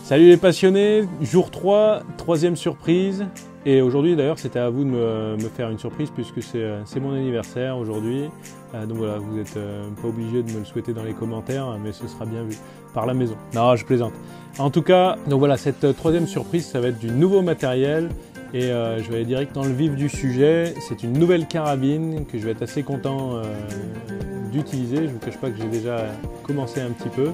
Salut les passionnés, jour 3, troisième surprise. Et aujourd'hui d'ailleurs c'était à vous de me faire une surprise puisque c'est mon anniversaire aujourd'hui. Donc voilà, vous n'êtes pas obligé de me le souhaiter dans les commentaires, mais ce sera bien vu par la maison. Non, je plaisante. En tout cas, donc voilà, cette troisième surprise, ça va être du nouveau matériel. Et je vais aller direct dans le vif du sujet. C'est une nouvelle carabine que je vais être assez content d'utiliser. Je ne vous cache pas que j'ai déjà commencé un petit peu.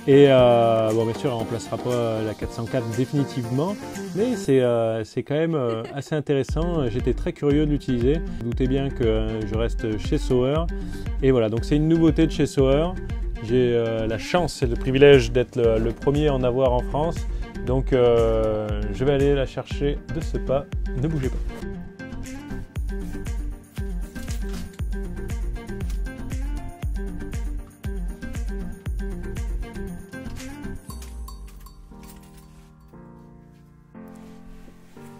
Et bon, bien sûr, elle ne remplacera pas la 404 définitivement, mais c'est quand même assez intéressant. J'étais très curieux de l'utiliser. Vous doutez bien que je reste chez Sauer. Et voilà, donc c'est une nouveauté de chez Sauer. J'ai la chance et le privilège d'être le premier à en avoir en France. Donc je vais aller la chercher de ce pas. Ne bougez pas.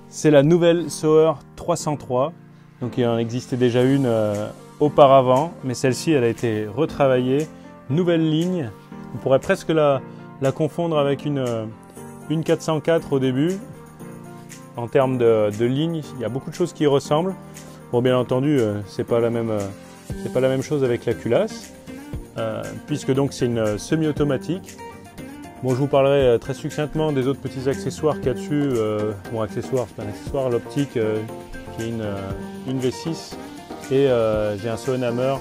C'est la nouvelle Sauer 303. Donc il en existait déjà une auparavant, mais celle-ci elle a été retravaillée. Nouvelle ligne. On pourrait presque la confondre avec une 404 au début. En termes de ligne, il y a beaucoup de choses qui y ressemblent. Bon, bien entendu, c'est pas la même chose avec la culasse, puisque donc c'est une semi-automatique. Bon, je vous parlerai très succinctement des autres petits accessoires qu'il y a dessus. Bon, accessoire, c'est pas un accessoire, l'optique qui est une V6 et j'ai un Soenhammer.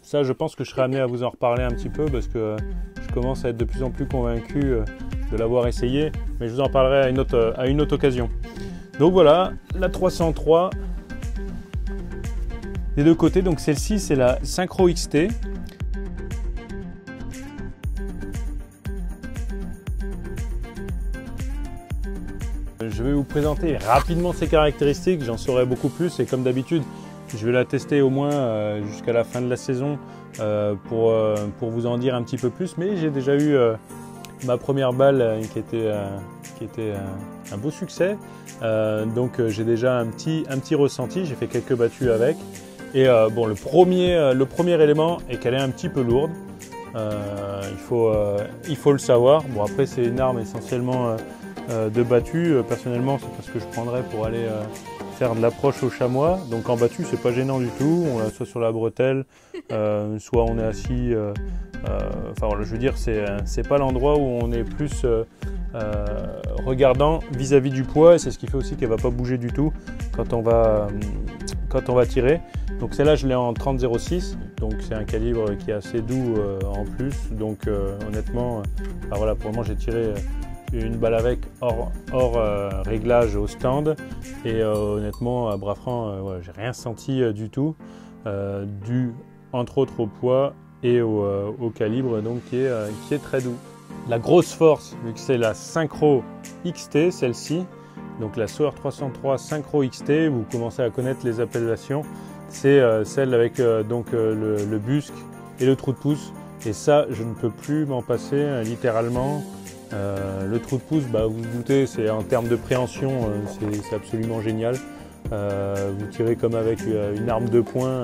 Ça, je pense que je serai amené à vous en reparler un petit peu parce que je commence à être de plus en plus convaincu de l'avoir essayé, mais je vous en parlerai à une autre occasion. Donc voilà, la 303 des deux côtés. Donc celle-ci, c'est la Synchro XT. Je vais vous présenter rapidement ses caractéristiques, j'en saurai beaucoup plus et comme d'habitude, je vais la tester au moins jusqu'à la fin de la saison pour vous en dire un petit peu plus. Mais j'ai déjà eu ma première balle qui était un beau succès. Donc j'ai déjà un petit ressenti, j'ai fait quelques battues avec. Et bon, le premier élément est qu'elle est un petit peu lourde. Il faut le savoir. Bon, après c'est une arme essentiellement de battue. Personnellement, c'est parce que je prendrais pour aller faire de l'approche au chamois. Donc en battue, c'est pas gênant du tout. On l'a soit sur la bretelle, soit on est assis. Enfin voilà, je veux dire, c'est pas l'endroit où on est plus regardant vis-à-vis du poids. Et c'est ce qui fait aussi qu'elle va pas bouger du tout quand on va tirer. Donc celle-là, je l'ai en 30-06. Donc c'est un calibre qui est assez doux en plus. Donc honnêtement, voilà, pour le moment, j'ai tiré une balle avec hors réglage au stand et honnêtement à bras franc voilà, j'ai rien senti du tout dû entre autres au poids et au calibre donc qui est très doux. La grosse force vu que c'est la Synchro XT celle-ci, donc la Sauer 303 Synchro XT, vous commencez à connaître les appellations, c'est celle avec donc le busque et le trou de pouce et ça je ne peux plus m'en passer littéralement. Le trou de pouce, bah, vous vous doutez, c'est en termes de préhension, c'est absolument génial. Vous tirez comme avec une arme de poing,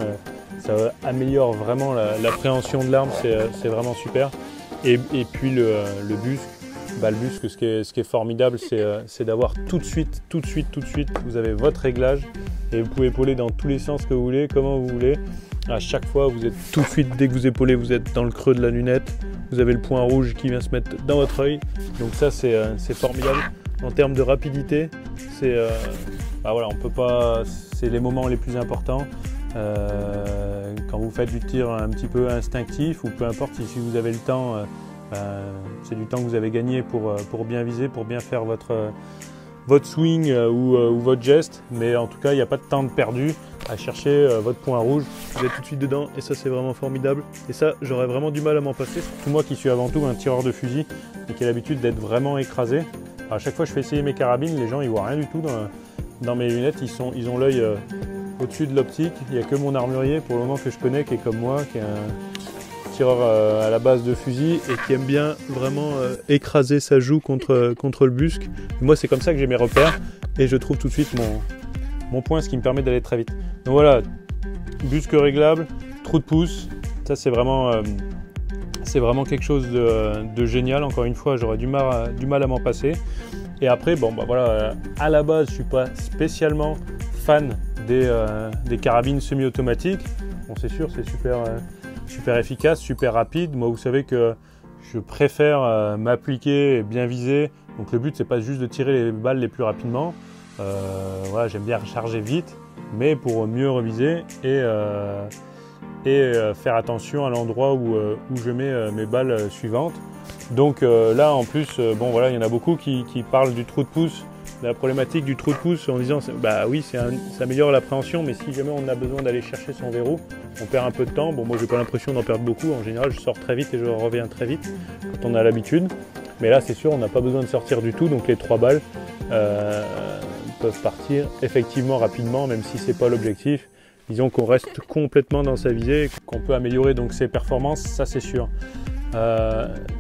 ça améliore vraiment la préhension de l'arme, c'est vraiment super. Et puis le busque, bah, le busque, ce qui est formidable, c'est d'avoir tout de suite, vous avez votre réglage et vous pouvez épauler dans tous les sens que vous voulez, comment vous voulez. À chaque fois, vous êtes tout de suite, dès que vous épaulez, vous êtes dans le creux de la lunette. Vous avez le point rouge qui vient se mettre dans votre œil. Donc ça, c'est formidable. En termes de rapidité, bah voilà, on peut pas. C'est les moments les plus importants. Quand vous faites du tir un petit peu instinctif ou peu importe si vous avez le temps, c'est du temps que vous avez gagné pour bien viser, pour bien faire votre swing ou votre geste. Mais en tout cas, il n'y a pas de temps de perdu à chercher votre point rouge. Vous êtes tout de suite dedans et ça, c'est vraiment formidable. Et ça, j'aurais vraiment du mal à m'en passer, surtout moi qui suis avant tout un tireur de fusil et qui a l'habitude d'être vraiment écrasé. Alors, à chaque fois que je fais essayer mes carabines, les gens ils voient rien du tout dans mes lunettes. Ils ont l'œil au-dessus de l'optique. Il n'y a que mon armurier pour le moment que je connais qui est comme moi, qui est un tireur à la base de fusil et qui aime bien vraiment écraser sa joue contre le busque. Et moi, c'est comme ça que j'ai mes repères et je trouve tout de suite mon point, ce qui me permet d'aller très vite. Donc voilà, busque réglable, trou de pouce, ça c'est vraiment C'est vraiment quelque chose de génial. Encore une fois, j'aurais du mal à m'en passer. Et après, bon, bah voilà, à la base, je ne suis pas spécialement fan des carabines semi-automatiques. Bon, c'est sûr, c'est super efficace, super rapide. Moi, vous savez que je préfère m'appliquer et bien viser. Donc le but, c'est pas juste de tirer les balles les plus rapidement. Voilà, j'aime bien recharger vite, mais pour mieux reviser et faire attention à l'endroit où je mets mes balles suivantes. Donc là, en plus, bon voilà, il y en a beaucoup qui parlent du trou de pouce, de la problématique du trou de pouce en disant bah oui, ça améliore l'appréhension, mais si jamais on a besoin d'aller chercher son verrou, on perd un peu de temps. Bon, moi, j'ai pas l'impression d'en perdre beaucoup. En général, je sors très vite et je reviens très vite quand on a l'habitude. Mais là, c'est sûr, on n'a pas besoin de sortir du tout, donc les 3 balles peuvent partir effectivement rapidement, même si c'est pas l'objectif. Disons qu'on reste complètement dans sa visée, qu'on peut améliorer donc ses performances, ça c'est sûr.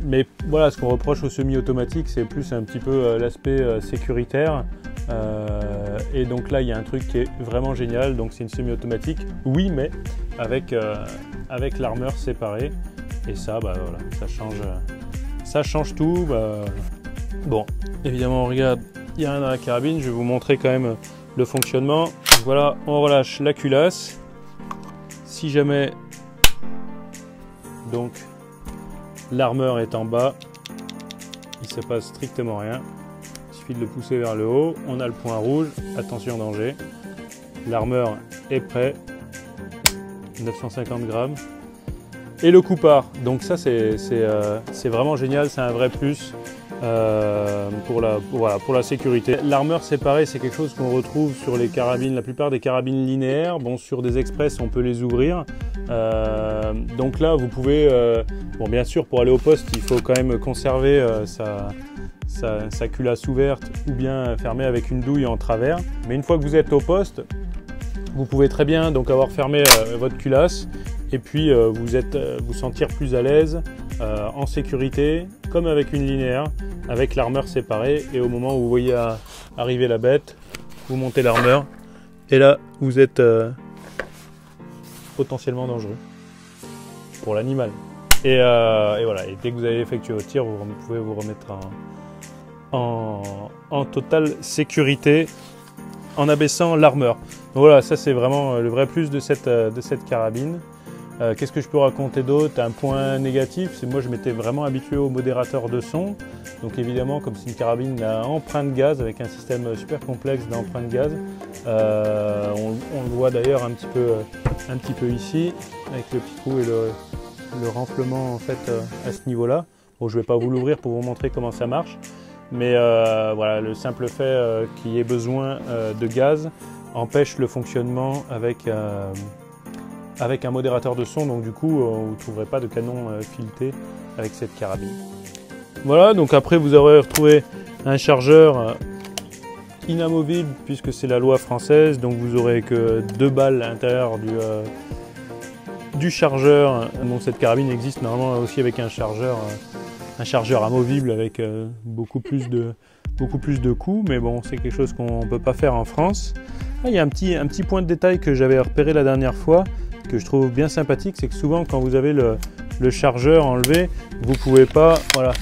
Mais voilà, ce qu'on reproche au semi-automatique, c'est plus un petit peu l'aspect sécuritaire. Et donc là, il y a un truc qui est vraiment génial. Donc c'est une semi-automatique, oui, mais avec l'armeur séparée. Et ça, bah voilà, ça change tout. Bah. Bon, évidemment, on regarde, il y a rien dans la carabine. Je vais vous montrer quand même le fonctionnement. Donc voilà, on relâche la culasse. Si jamais donc l'armeur est en bas, il ne se passe strictement rien. Il suffit de le pousser vers le haut. On a le point rouge. Attention, danger. L'armeur est prêt. 950 grammes. Et le coup part. Donc ça, c'est vraiment génial. C'est un vrai plus pour la sécurité. L'armeur séparée, c'est quelque chose qu'on retrouve sur les carabines, la plupart des carabines linéaires. Bon, sur des express, on peut les ouvrir. Donc là, vous pouvez... bon, bien sûr, pour aller au poste, il faut quand même conserver sa culasse ouverte ou bien fermée avec une douille en travers. Mais une fois que vous êtes au poste, vous pouvez très bien donc avoir fermé votre culasse et puis vous sentir plus à l'aise, en sécurité, comme avec une linéaire, avec l'armeur séparée. Et au moment où vous voyez arriver la bête, vous montez l'armeur et là, vous êtes potentiellement dangereux pour l'animal. Et voilà, et dès que vous avez effectué votre tir, vous pouvez vous remettre en totale sécurité en abaissant l'armeur. Donc voilà, ça c'est vraiment le vrai plus de cette carabine. Qu'est-ce que je peux raconter d'autre? Un point négatif, c'est moi je m'étais vraiment habitué au modérateur de son. Donc évidemment, comme c'est une carabine à empreinte gaz, avec un système super complexe d'empreinte gaz, on le voit d'ailleurs un petit peu ici, avec le petit trou et le renflement en fait à ce niveau-là. Bon, je ne vais pas vous l'ouvrir pour vous montrer comment ça marche, mais voilà, le simple fait qu'il y ait besoin de gaz empêche le fonctionnement avec un modérateur de son, donc du coup vous ne trouverez pas de canon fileté avec cette carabine. Voilà, donc après vous aurez retrouvé un chargeur inamovible puisque c'est la loi française, donc vous aurez que 2 balles à l'intérieur du chargeur. Donc cette carabine existe normalement aussi avec un chargeur amovible avec beaucoup plus de coûts, mais bon, c'est quelque chose qu'on ne peut pas faire en France. Ah, il y a un petit point de détail que j'avais repéré la dernière fois, que je trouve bien sympathique, c'est que souvent quand vous avez le chargeur enlevé, vous pouvez pas, voilà,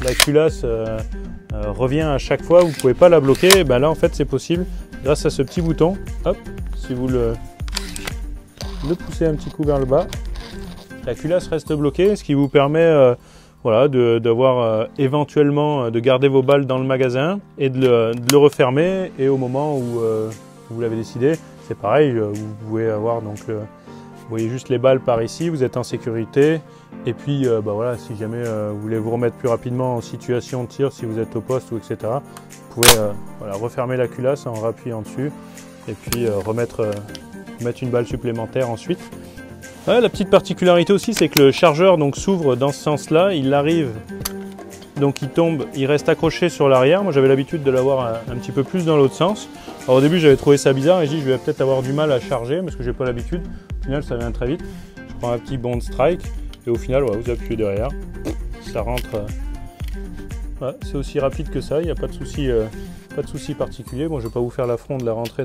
la culasse revient à chaque fois, vous pouvez pas la bloquer. Et ben là en fait c'est possible grâce à ce petit bouton. Hop, si vous le poussez un petit coup vers le bas, la culasse reste bloquée, ce qui vous permet voilà, d'avoir éventuellement de garder vos balles dans le magasin et de le refermer. Et au moment où vous l'avez décidé, c'est pareil, vous pouvez avoir donc vous voyez juste les balles par ici, vous êtes en sécurité. Et puis bah voilà, si jamais vous voulez vous remettre plus rapidement en situation de tir, si vous êtes au poste ou etc., vous pouvez voilà, refermer la culasse en rappuyant dessus et puis mettre une balle supplémentaire ensuite. Ouais, la petite particularité aussi, c'est que le chargeur s'ouvre dans ce sens-là, il arrive, donc il tombe, il reste accroché sur l'arrière. Moi j'avais l'habitude de l'avoir un petit peu plus dans l'autre sens. Alors au début j'avais trouvé ça bizarre et je dis je vais peut-être avoir du mal à charger parce que j'ai pas l'habitude. Au final ça vient très vite. Je prends un petit bond strike et au final ouais, vous appuyez derrière, ça rentre. Ouais, c'est aussi rapide que ça, il n'y a pas de souci particulier. Bon, je ne vais pas vous faire l'affront de la rentrer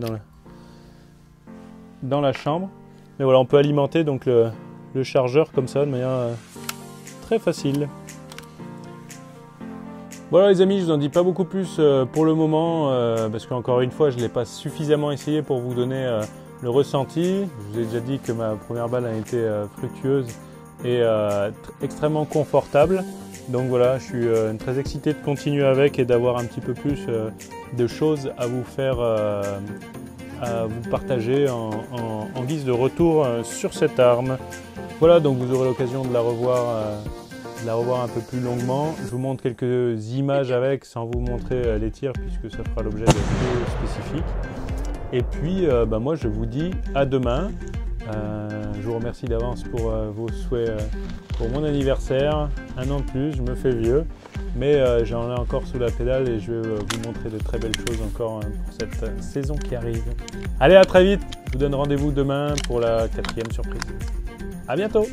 dans la chambre. Mais voilà, on peut alimenter donc le chargeur comme ça de manière très facile. Voilà les amis, je vous en dis pas beaucoup plus pour le moment parce qu'encore une fois je ne l'ai pas suffisamment essayé pour vous donner le ressenti. Je vous ai déjà dit que ma première balle a été fructueuse et extrêmement confortable. Donc voilà, je suis très excité de continuer avec et d'avoir un petit peu plus de choses à vous faire, à vous partager en guise de retour sur cette arme. Voilà, donc vous aurez l'occasion de la revoir un peu plus longuement. Je vous montre quelques images avec sans vous montrer les tirs puisque ça fera l'objet de vidéos spécifiques. Et puis moi je vous dis à demain. Je vous remercie d'avance pour vos souhaits pour mon anniversaire. 1 an de plus, je me fais vieux, mais j'en ai encore sous la pédale et je vais vous montrer de très belles choses encore pour cette saison qui arrive. Allez, à très vite, je vous donne rendez-vous demain pour la 4e surprise. À bientôt!